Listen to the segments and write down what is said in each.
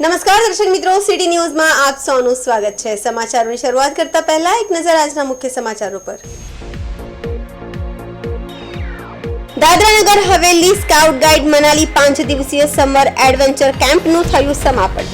નમસ્કાર દર્શક મિત્રો, સિટી ન્યૂઝમાં આપ સૌનું સ્વાગત છે। સમાચારોની શરૂઆત કરતા પહેલા એક નજર આજના મુખ્ય સમાચારો પર। દાદરા નગર હવેલી સ્કાઉટ ગાઈડ મનાલી 5 દિવસીય સમર એડવેન્ચર કેમ્પનું થયું સમાપન।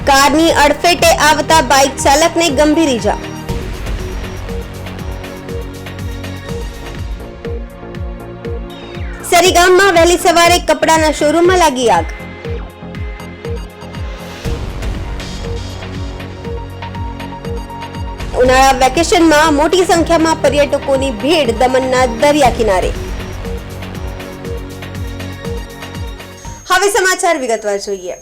કારની અડફેટે આવતા બાઇક ચાલકને ગંભીર ઈજા। સરીગામમાં વહેલી સવારે કપડાના શોરૂમમાં લાગી આગ। ઉનાળા વેકેશનમાં મોટી સંખ્યામાં પર્યટકોની ભીડ દમણના દરિયા કિનારે। હવે સમાચાર વિગતવાર જોઈએ।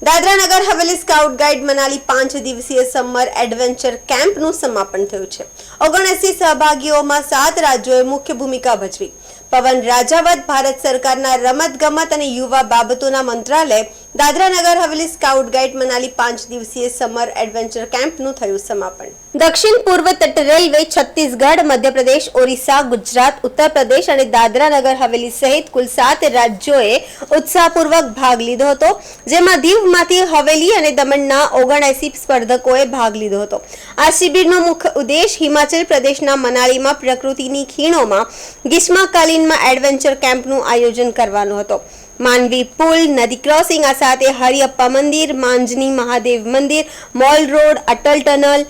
દાદરા નગર હવેલી સ્કાઉટ ગાઈડ મનાલી 5 દિવસીય સમર એડવેન્ચર કેમ્પનું સમાપન થયું છે। 79 સહભાગીઓમાં 7 રાજ્યોએ મુખ્ય ભૂમિકા ભજવી। પવન રાજાવત ભારત સરકારના રમત ગમત અને યુવા બાબતોના મંત્રાલય દાદરા નગર હવેલી સ્કાઉટ ગાઈડ મનાલી 5 દિવસીય સમર એડવેન્ચર કેમ્પનું થયું સમાપન। દક્ષિણ પૂર્વ તટ રેલવે છત્તીસગઢ, મધ્યપ્રદેશ, ઓરિસ્સા, ગુજરાત, ઉત્તર પ્રદેશ અને દાદરા નગર હવેલી સહિત કુલ 7 રાજ્યોએ ઉત્સાહપૂર્વક ભાગ લીધો હતો, જેમાં દીવમાંથી હવેલી અને દમણના 79 સ્પર્ધકોએ ભાગ લીધો હતો। આ શિબિરનો મુખ્ય ઉદ્દેશ હિમાચલ પ્રદેશના મનાલીમાં પ્રકૃતિની ખીણોમાં ગ્રીષ્મકાલીનમાં એડવેન્ચર કેમ્પનું આયોજન કરવાનો હતો। માનવી પુલ, નદી ક્રોસિંગ, આ સાથે હરિયપ્પા મંદિર, માંજની મહાદેવ મંદિર, મોલ રોડ, અટલ ટનલ,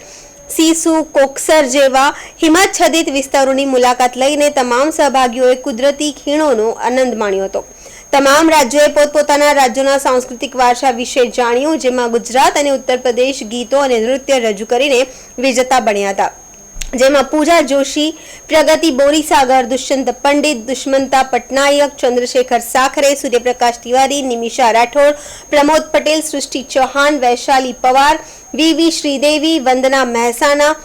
સીસુ, કોકસર જેવા હિમાચ્છાદિત વિસ્તારોની મુલાકાત લઈને તમામ સહભાગીઓએ કુદરતી ખીણોનો આનંદ માણ્યો હતો। તમામ રાજ્યોએ પોતપોતાના રાજ્યોના સાંસ્કૃતિક વારસા વિશે જાણ્યું, જેમાં ગુજરાત અને ઉત્તર પ્રદેશ ગીતો અને નૃત્ય રજૂ કરીને વિજેતા બન્યા હતા, જેમાં પૂજા જોશી, પ્રગતિ બોરીસાગર, દુષ્યંત પંડિત, દુષ્મંતા પટનાયક, ચંદ્રશેખર સાખરે, સૂર્યપ્રકાશ તિવારી, નિમિષા રાઠોડ, પ્રમોદ પટેલ, સૃષ્ટિ ચૌહાણ, વૈશાલી પવાર, વીવી શ્રીદેવી, વંદના મહેસાણા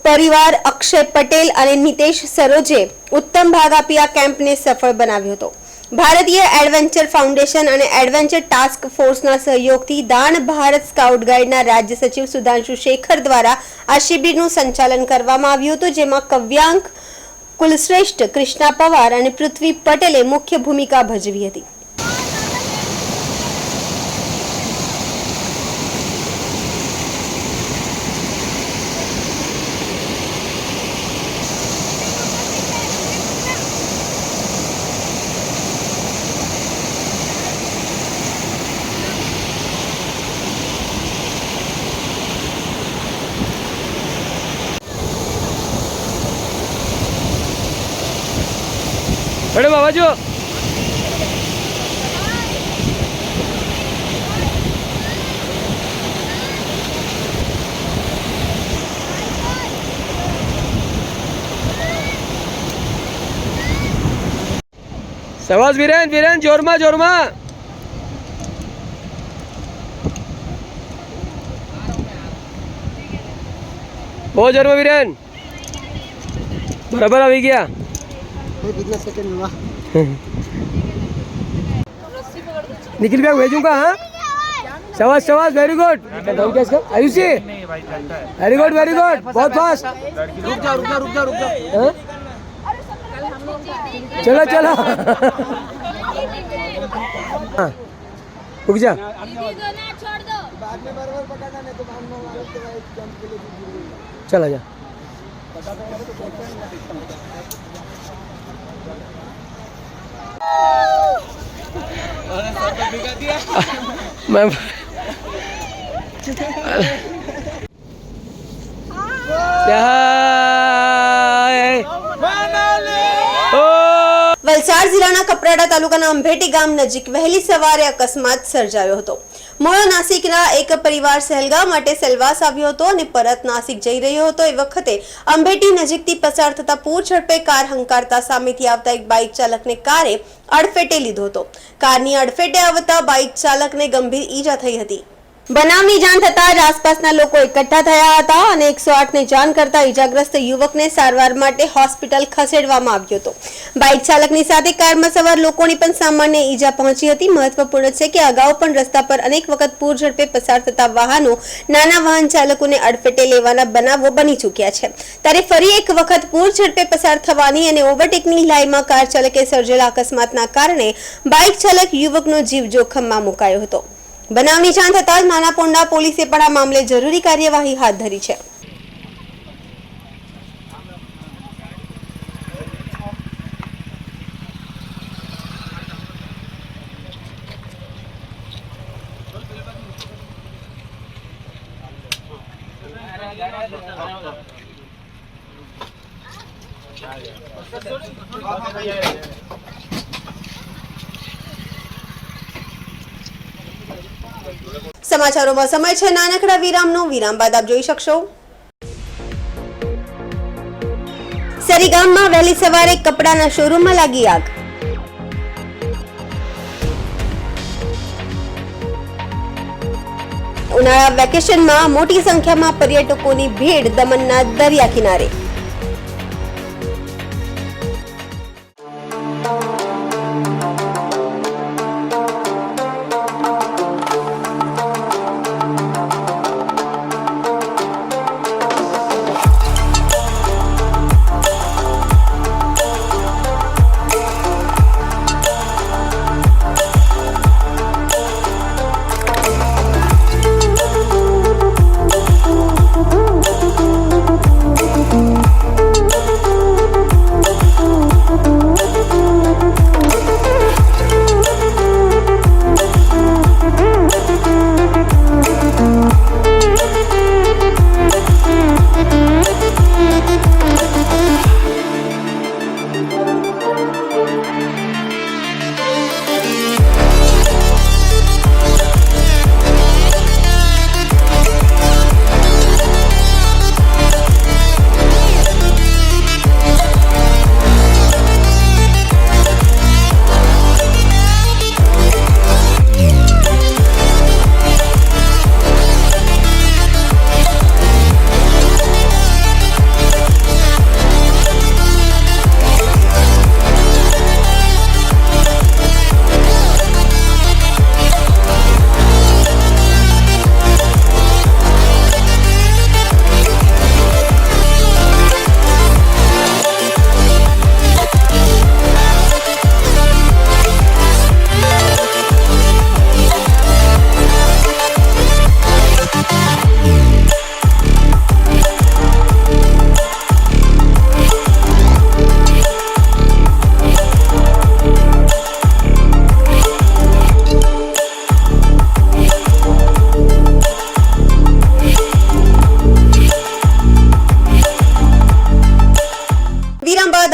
પરિવાર, અક્ષય પટેલ અને નિતેશ સરોજે ઉત્તમ ભાગ આપી આ કેમ્પને સફળ બનાવ્યો હતો। ભારતીય એડવેન્ચર ફાઉન્ડેશન અને એડવેન્ચર ટાસ્ક ફોર્સના સહયોગથી દાણ ભારત સ્કાઉટ ગાઈડના રાજ્ય સચિવ સુધાંશુ શેખર દ્વારા આ શિબિરનું સંચાલન કરવામાં આવ્યું હતું, જેમાં કવ્યાંક કુલશ્રેષ્ઠ, કૃષ્ણા પવાર અને પૃથ્વી પટેલે મુખ્ય ભૂમિકા ભજવી હતી। अरे बाबा जो सवाज वीरेन वीरेन जोरमा जोरमा बहुत जोरमा वीरेन बराबर આવી ગયા। निखिल भैया भेजूंगा। हाँ शबाश शबाश, very good. Ayushi very good very good, बहुत फास्ट। रुक जा रुक जा रुक जा रुक जा, चलो चलो। हाँ रुक जा, चला जा। मैं વલસાડ જિલ્લાના કપરાડા તાલુકાના અંભેટી ગામ નજીક વહેલી સવારે અકસ્માત સર્જાયો હતો। મૂળ નાસિકના એક પરિવાર સહેલગામ માટે સેલવાસ આવ્યો હતો અને પરત નાસિક જઈ રહ્યો હતો। એ વખતે અંભેટી નજીકથી પસાર થતા પૂર ઝડપે કાર હંકારતા સામેથી આવતા એક બાઇક ચાલકને કારે અડફેટે લીધો હતો। કારની અડફેટે આવતા બાઇક ચાલકને ગંભીર ઈજા થઈ હતી। બનાવની જાણ થતાં જ આસપાસના લોકો એકઠા થયા હતા અને 108 ને જાણ કરતા ઈજાગ્રસ્ત યુવકને સારવાર માટે હોસ્પિટલ ખસેડવામાં આવ્યો હતો. બાઇક ચાલકની સાથે કારમાં સવાર લોકોની પણ સામાન્ય ઈજા પહોંચી હતી. મહત્વપૂર્ણ છે કે અગાઉ પણ રસ્તા પર અનેક વખત પૂર ઝડપે પસાર થતા વાહનો નાના વાહન ચાલકોને અડફેટે લેવાના બનાવો બની ચૂક્યા છે. ત્યારે ફરી એક વખત પૂર ઝડપે પસાર થવાની અને ઓવરટેકની લાઈનમાં કાર ચાલકે સર્જેલા અકસ્માતના કારણે બાઇક ચાલક યુવકનો જીવ જોખમમાં મુકાયો હતો. બનાવની જાણ થતાં જ નાના પોંડા પોલીસે પણ આ મામલે જરૂરી કાર્યવાહી હાથ ધરી છે. સમાચારોમાં સમય છે નાનકડા વિરામનો. વિરામ બાદ આપ જોઈ શકશો. સરીગામમાં વહેલી સવારે કપડાના શોરૂમમાં લાગી આગ. ઉનાળા વેકેશનમાં મોટી સંખ્યામાં પર્યટકોની ભીડ દમણના દરિયા કિનારે.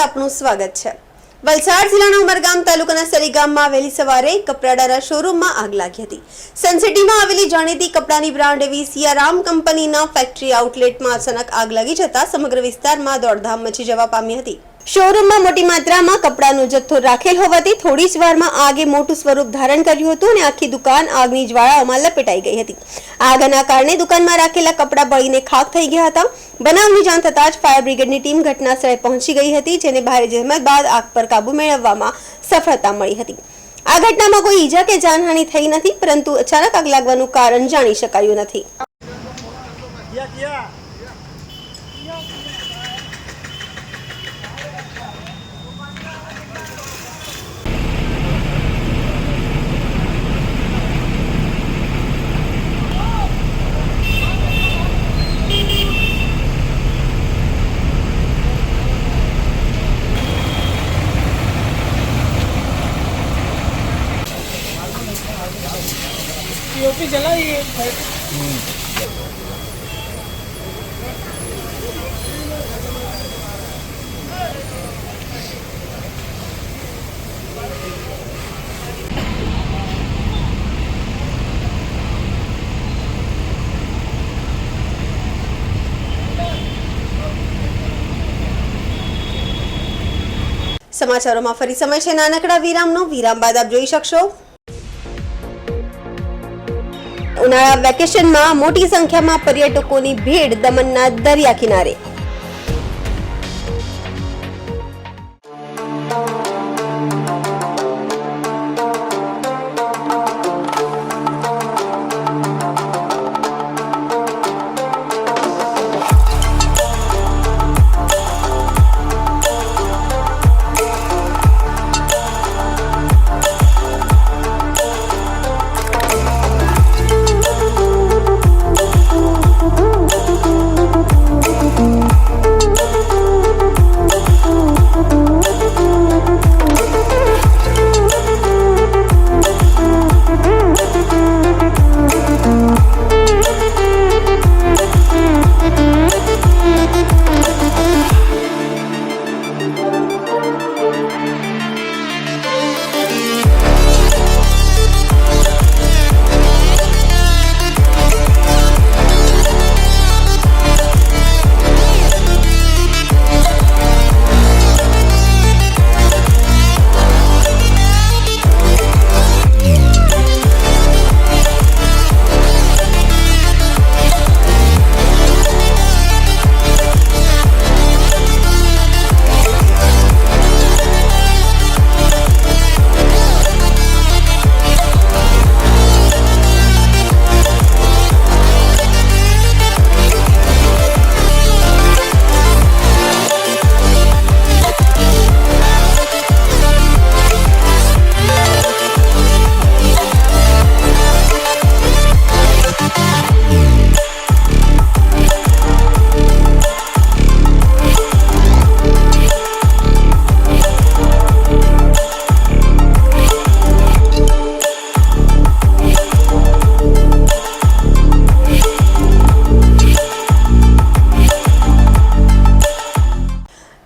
આપનું સ્વાગત છે. વલસાડ જિલ્લાના ઉમરગામ તાલુકાના સરીગામમાં વહેલી સવારે કપડાના શોરૂમમાં આગ લાગી હતી. સનસિટીમાં આવેલી જાણીતી કપડાની બ્રાન્ડ એવી સિયારામ કંપનીના ફેક્ટરી આઉટલેટમાં અચાનક આગ લાગી જતા સમગ્ર વિસ્તારમાં દોડધામ મચી જવા પામી હતી. શોરૂમમાં મોટી માત્રામાં કપડાનો જથ્થો રાખેલ હોવાથી થોડી જ વારમાં આગે મોટું સ્વરૂપ ધારણ કર્યું હતું અને આખી દુકાન આગની જ્વાળાઓમાં લપેટાઈ ગઈ હતી. આગના કારણે દુકાનમાં રાખેલા કપડા બળીને ખાખ થઈ ગયા હતા. બનાવની જાણ થતાં જ ફાયર બ્રિગેડની ટીમ ઘટના સ્થળે પહોંચી ગઈ હતી, જેને ભારે જહેમત બાદ આગ પર કાબુ મેળવવામાં સફળતા મળી હતી. આ ઘટનામાં કોઈ ઈજા કે જાનહાનિ થઈ નથી, પરંતુ અચાનક આગ લાગવાનું કારણ જાણી શકાયું નથી. पीओपी जला ये સમાચારોમાં ફરી સમય છે નાનકડા વિરામનો. વિરામ બાદ આપ જોઈ શકશો. ઉનાળા વેકેશનમાં મોટી સંખ્યામાં પર્યટકોની ભીડ દમણના દરિયા કિનારે.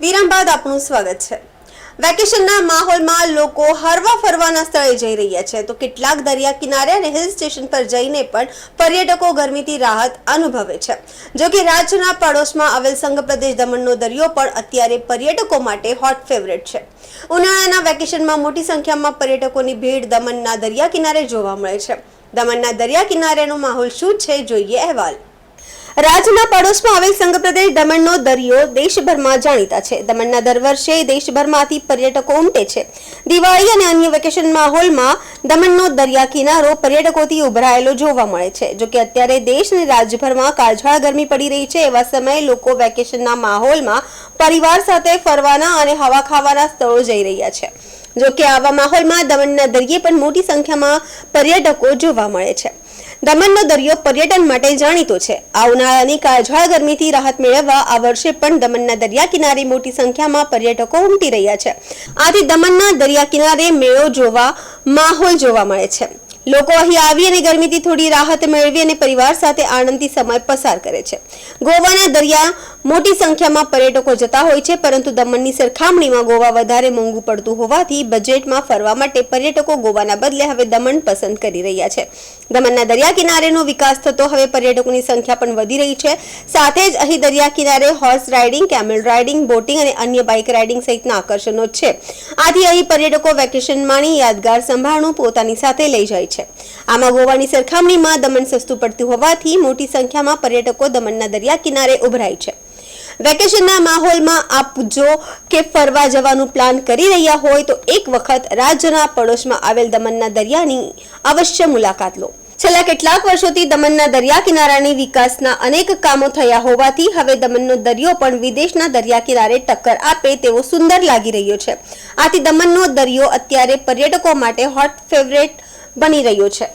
વિરામ બાદ આપનું સ્વાગત છે. વેકેશનના માહોલમાં લોકો હરવા ફરવાના સ્થળે જઈ રહ્યા છે, તો કેટલાક દરિયા કિનારે અને હિલ સ્ટેશન પર જઈને પણ પર્યટકો ગરમીથી રાહત અનુભવે છે. જો કે રાજ્યના પડોશમાં આવેલ સંઘ પ્રદેશ દમણનો દરિયો પણ અત્યારે પર્યટકો માટે હોટ ફેવરેટ છે. ઉનાળાના વેકેશનમાં મોટી સંખ્યામાં પર્યટકોની ભીડ દમણના દરિયા કિનારે જોવા મળે છે. દમણના દરિયા કિનારેનો માહોલ શું છે, જોઈએ અહેવાલ. રાજ્યના પડોશમાં આવેલ સંઘ પ્રદેશ દમણનો દરિયો દેશભરમાં જાણીતા છે. દમણના દર વર્ષે દેશભરમાંથી પર્યટકો ઉમટે છે. દિવાળી અને અન્ય વેકેશન માહોલમાં દમણનો દરિયા કિનારો પર્યટકોથી ઉભરાયેલો જોવા મળે છે. જોકે અત્યારે દેશ અને રાજ્યભરમાં કાળઝાળ ગરમી પડી રહી છે, એવા સમયે લોકો વેકેશનના માહોલમાં પરિવાર સાથે ફરવાના અને હવા ખાવાના સ્થળો જઈ રહ્યા છે. જોકે આવા માહોલમાં દમણના દરિયે પણ મોટી સંખ્યામાં પર્યટકો જોવા મળે છે. દમણનો દરિયો પર્યટન માટે જાણીતો છે. આ ઉનાળાની કાળઝાળ ગરમીથી રાહત મેળવવા આ વર્ષે પણ દમણના દરિયા કિનારે મોટી સંખ્યામાં પર્યટકો ઉમટી રહ્યા છે. આથી દમણના દરિયા કિનારે મેળો જોવા માહોલ જોવા મળે છે. લોકો અહીં આવી અને ગરમીથી થોડી રાહત મેળવી અને પરિવાર સાથે આનંદથી સમય પસાર કરે છે. ગોવાના દરિયા મોટી સંખ્યામાં પર્યટકો જતા હોય છે, પરંતુ દમણની સરખામણીમાં ગોવા વધારે મોંઘું પડતું હોવાથી બજેટમાં ફરવા માટે પર્યટકો ગોવાના બદલે હવે દમણ પસંદ કરી રહ્યા છે. દમણના દરિયા કિનારેનો વિકાસ થતો હવે પર્યટકોની સંખ્યા પણ વધી રહી છે. સાથે જ અહીં દરિયા કિનારે હોર્સ રાઇડિંગ, કેમેલ રાઇડિંગ, બોટિંગ અને અન્ય બાઇક રાઇડિંગ સહિતના આકર્ષણો છે. આથી અહીં પર્યટકો વેકેશન માણી યાદગાર સંભાળનું પોતાની સાથે લઈ જાય છે. આમાં ગોવાની સરખામણીમાં દમણ સસ્તું પડતું હોવાથી મોટી સંખ્યામાં પર્યટકો દમણના દરિયા કિનારે ઉભરાય છે. વેકેશનના માહોલમાં આપ જો કે ફરવા જવાનું પ્લાન કરી રહ્યા હોય તો એક વખત રાજ્યના પડોશમાં આવેલ દમણના દરિયાની અવશ્ય મુલાકાત લો. છેલ્લા કેટલાક વર્ષોથી દમણના દરિયા કિનારાની વિકાસના અનેક કામો થયા હોવાથી હવે દમણનો દરિયો પણ વિદેશના દરિયા કિનારે ટક્કર આપે તેવો સુંદર લાગી રહ્યો છે. આથી દમણનો દરિયો અત્યારે પર્યટકો માટે હોટ ફેવરેટ બની રહ્યો છે.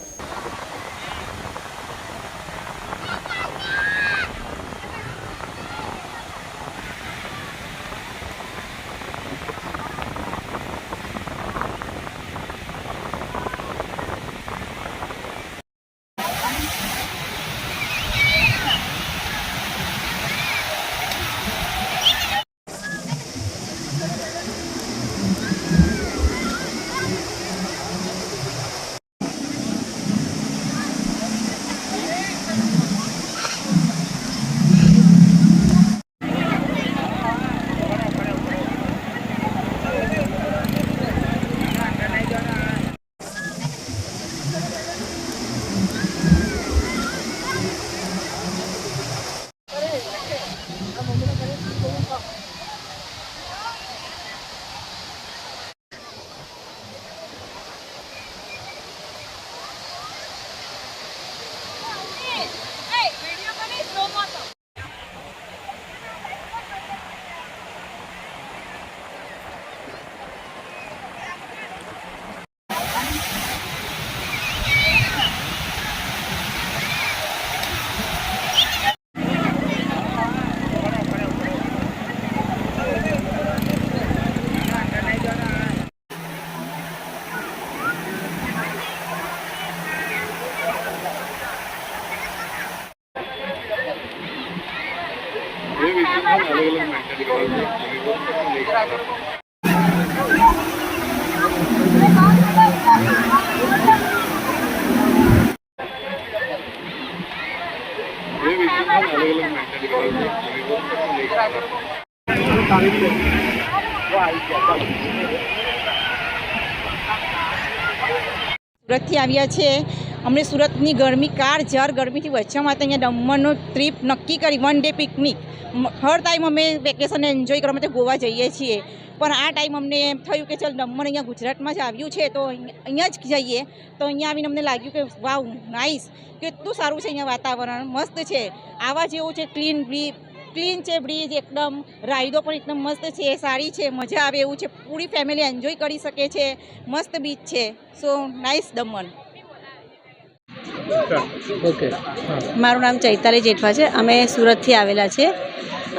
સુરતથી આવ્યા છીએ. અમને સુરતની ગરમી કાળઝાળ ગરમીથી બચવા માટે અહીંયા દમણનો ટ્રીપ નક્કી કરી, 1 ડે પિકનિક. હર ટાઈમ અમે વેકેશન એન્જોય કરવા માટે ગોવા જઈએ છીએ, પણ આ ટાઈમ અમને એમ થયું કે ચાલ દમણ અહીંયા ગુજરાતમાં જ આવ્યું છે તો અહીંયા જ જઈએ. તો અહીંયા આવીને અમને લાગ્યું કે વાવ નાઇસ, કેટલું સારું છે અહીંયા, વાતાવરણ મસ્ત છે, આવા જેવું છે, ક્લીન છે બ્રિજ એકદમ, રાઈડો પણ એકદમ મસ્ત છે, સારી છે, મજા આવે એવું છે, પૂરી ફેમિલી એન્જોય કરી શકે છે, મસ્ત બીચ છે. સો નાઇસ દમણ. ઓકે. મારું નામ ચૈતાલી જેઠવા છે. અમે સુરતથી આવેલા છીએ.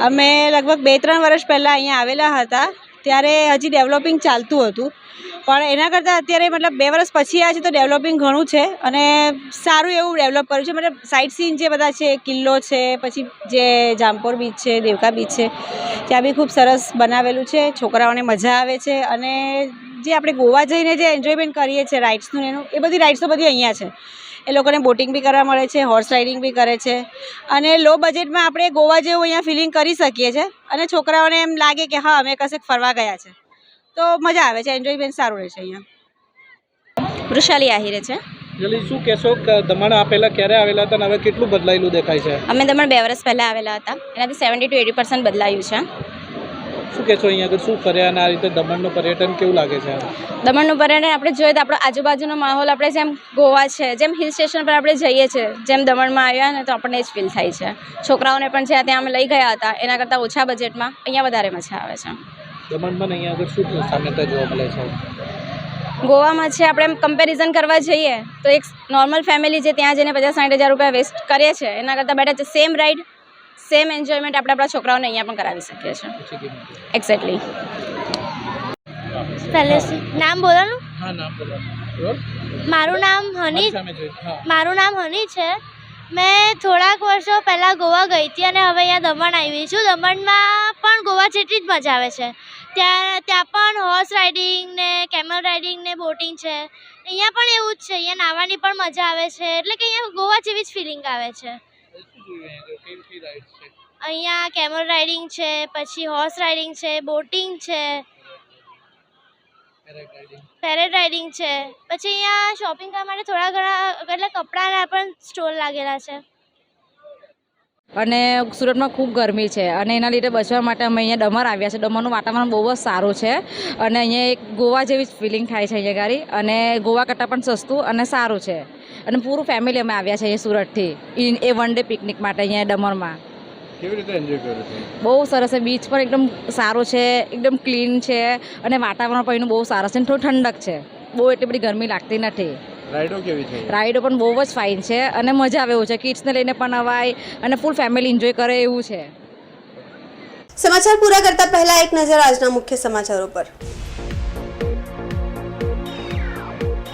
અમે લગભગ 2-3 વર્ષ પહેલાં અહીંયા આવેલા હતા, ત્યારે હજી ડેવલપિંગ ચાલતું હતું, પણ એના કરતાં અત્યારે મતલબ 2 વર્ષ પછી આ છે તો ડેવલપિંગ ઘણું છે અને સારું એવું ડેવલપ કર્યું છે. મતલબ સાઇટ સીન જે બધા છે, કિલ્લો છે, પછી જે જામપોર બીચ છે, દેવકા બીચ છે, ત્યાં બી ખૂબ સરસ બનાવેલું છે, છોકરાઓને મજા આવે છે. અને જે આપણે ગોવા જઈને જે એન્જોયમેન્ટ કરીએ છીએ રાઇડ્સનું એનું, એ બધી રાઇડ્સો બધી અહીંયા છે. એ લોકોને બોટિંગ બી કરવા મળે છે, હોર્સ રાઇડિંગ બી કરે છે, અને લો બજેટમાં આપણે ગોવા જેવું અહીંયા ફિલિંગ કરી શકીએ છીએ. અને છોકરાઓને એમ લાગે કે હા અમે કશેક ફરવા ગયા છે, તો મજા આવે છે, એન્જોયમેન્ટ સારું રહે છે અહીંયા. વૃષાલી આહિરે છે. જલ્દી શું કહેશો કે દમણ આ પહેલાં ક્યારે આવેલા હતા અને હવે કેટલું બદલાયેલું દેખાય છે? અમે દમણ 2 વર્ષ પહેલાં આવેલા હતા, એનાથી 70 to 80% બદલાયું છે. શું કહેશો અહીંયા આગળ શું ફર્યા અને આ રીતે દમણનું પર્યટન કેવું લાગે છે? દમણનું પર્યટન આપણે જોઈએ તો આપણો આજુબાજુનો માહોલ, આપણે જેમ ગોવા છે, જેમ હિલ સ્ટેશન પર આપણે જઈએ છીએ, જેમ દમણમાં આવ્યા ને તો આપણને જ ફીલ થાય છે. છોકરાઓને પણ જ્યાં ત્યાં અમે લઈ ગયા હતા એના કરતાં ઓછા બજેટમાં અહીંયા વધારે મજા આવે છે. દમણમાં અહીંયા આગળ શું સામ્યતા જોવા મળે છે? ગોવામાં છે આપણે એમ કમ્પેરિઝન કરવા જઈએ તો એક નોર્મલ ફેમિલી જે ત્યાં જઈને 50-60 હજાર રૂપિયા વેસ્ટ કરે છે એના કરતાં બેટર છે સેમ રાઈડ, સેમ એન્જોયમેન્ટ આપણે આપણા છોકરાઓને અહીંયા પણ કરાવી શકીએ છીએ. એક્ઝેક્ટલી. પહેલે નામ બોલવાનું? હા, નામ બોલો. મારું નામ હની છે. મેં થોડાક વર્ષો પહેલાં ગોવા ગઈ હતી અને હવે અહીંયા દમણ આવી છું. દમણમાં પણ ગોવા જેટલી જ મજા આવે છે. ત્યાં પણ હોર્સ રાઇડિંગ ને કેમલ રાઇડિંગ ને બોટિંગ છે. અહીંયા પણ એવું જ છે, અહીંયા નાહવાની પણ મજા આવે છે, એટલે કે અહીંયા ગોવા જેવી જ ફિલિંગ આવે છે. અહીંયા કેમલ રાઇડિંગ છે, પછી હોર્સ રાઇડિંગ છે, બોટિંગ છે, પેરેડ રાઇડિંગ છે. પછી અહીંયા શોપિંગ કરવા માટે થોડા ઘણા એટલે કપડાના પણ સ્ટોલ લાગેલા છે. અને સુરતમાં ખૂબ ગરમી છે અને એના લીધે બચવા માટે અમે અહીંયા દમણ આવ્યા છે. દમણનું વાતાવરણ બહુ જ સારું છે અને અહીંયા એક ગોવા જેવી જ ફિલિંગ થાય છે અહીંયા ગાડી, અને ગોવા કરતાં પણ સસ્તું અને સારું છે. અને પૂરું ફેમિલી અમે આવ્યા છે અહીંયા સુરતથી એ 1 ડે પિકનિક માટે અહીંયા દમણમાં. કેવી રીતે એન્જોય કર્યું છે? બહુ સરસ છે, બીચ પર એકદમ સારું છે, એકદમ ક્લીન છે અને વાતાવરણ પણ એનું બહુ સરસ છે, થોડું ઠંડક છે, બહુ એટલી બધી ગરમી લાગતી નથી. રાઈડો કેવી છે? રાઈડો પણ બહુ જ ફાઇન છે અને મજા આવે એવું છે, કિડ્સને લઈને પણ અવાય અને ફૂલ ફેમિલી એન્જોય કરે એવું છે. સમાચાર પૂરા કરતા પહેલા એક નજર આજના મુખ્ય સમાચારો પર.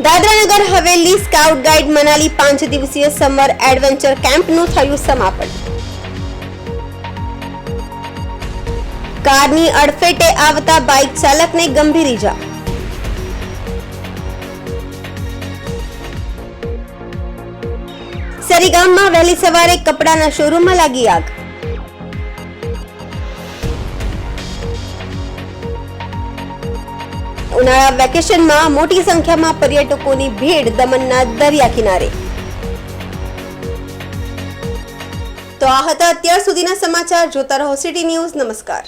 દાદરા નગર હવેલી સ્કાઉટ ગાઈડ મનાલી 5 દિવસીય સમર એડવેન્ચર કેમ્પનું થયું સમાપન. કારની અડફેટે આવતા બાઇક ચાલકને ગંભીર ઈજા. સરીગામમાં વહેલી સવારે કપડાના શોરૂમમાં લાગી આગ. ઉનાળા વેકેશનમાં મોટી સંખ્યામાં પર્યટકોની ભીડ દમણના દરિયા કિનારે. તો આ હતા અત્યાર સુધીના સમાચાર. જોતા રહો સિટી ન્યૂઝ. નમસ્કાર.